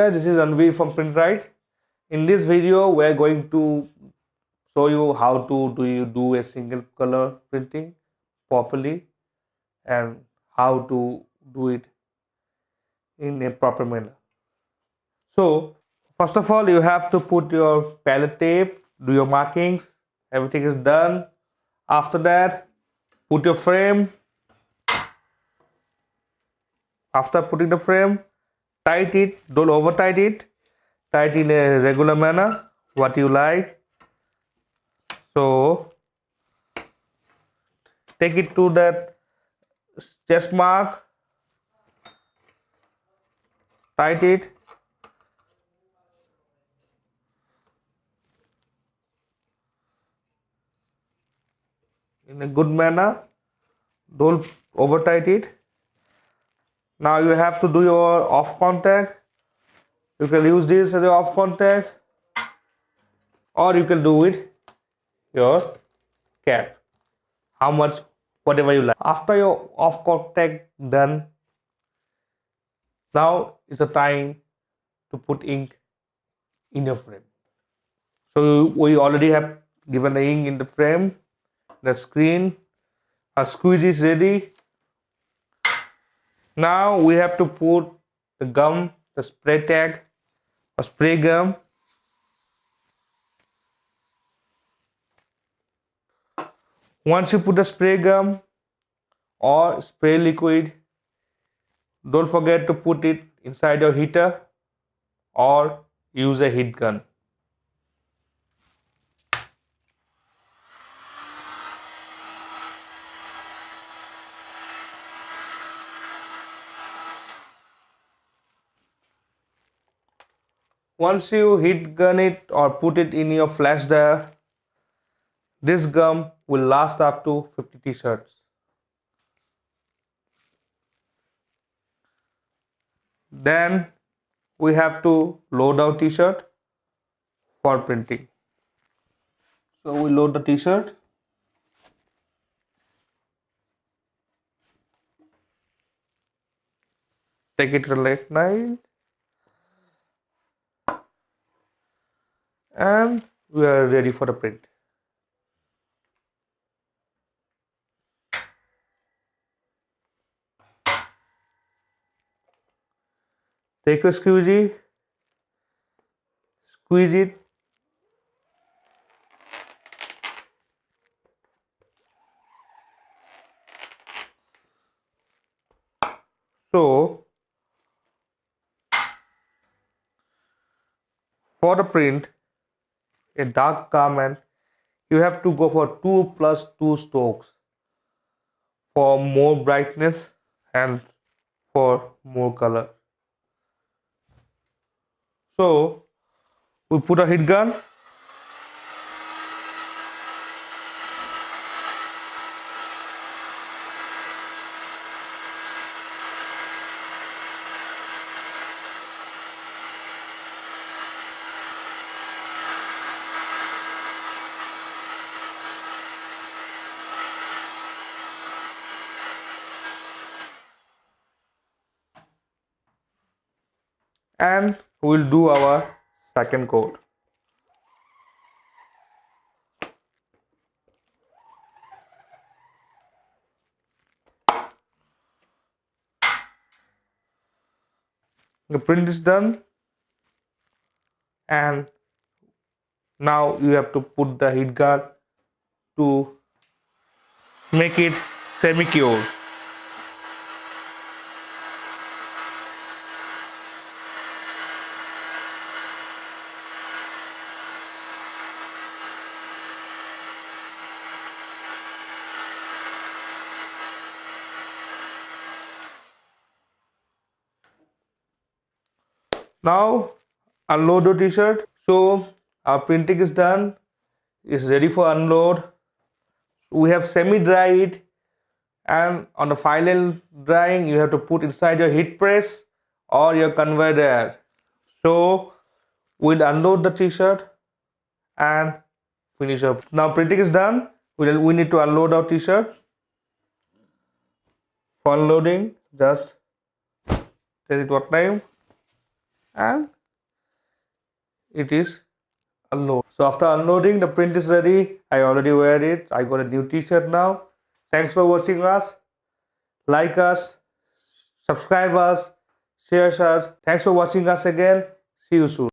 guys, this is Ranveer from PrintRite. In this video, we are going to show you how to do a single color printing properly and how to do it in a proper manner. So, first of all, you have to put your palette tape, do your markings, everything is done. After that, put your frame. After putting the frame, tight it, don't over tight it, tight in a regular manner, what you like. So take it to that chest mark, tight it, in a good manner, don't over tight it. Now you have to do your off contact. You can use this as a off contact, or you can do it your cap. How much, whatever you like. After your off contact done, now is the time to put ink in your frame. So we already have given the ink in the frame, the screen, our squeeze is ready. Now we have to put the gum, the spray tag, or spray gum. Once you put the spray gum or spray liquid, don't forget to put it inside your heater or use a heat gun. Once you heat gun it or put it in your flash dryer, this gum will last up to 50 t-shirts. Then we have to load our t-shirt for printing. So we load the t-shirt. Take it to the left line. And we are ready for the print. Take your squeegee, squeeze it. So, for the print, a dark garment, you have to go for 2 plus 2 strokes for more brightness and for more color. So we put a heat gun. And we'll do our second coat. The print is done, and now you have to put the heat gun to make it semi-cured. Now unload the t-shirt. So our printing is done. It's ready for unload. We have semi-dry it, and on the final drying you have to put inside your heat press or your conveyor dryer. So we'll unload the t-shirt and finish up. Now printing is done. We need to unload our t-shirt. For unloading, just tell it what time. and it is unload. So after unloading, the print is ready. I already wear it. I got a new t-shirt now. Thanks for watching us. Like us, subscribe us, share us. Thanks for watching us again. See you soon.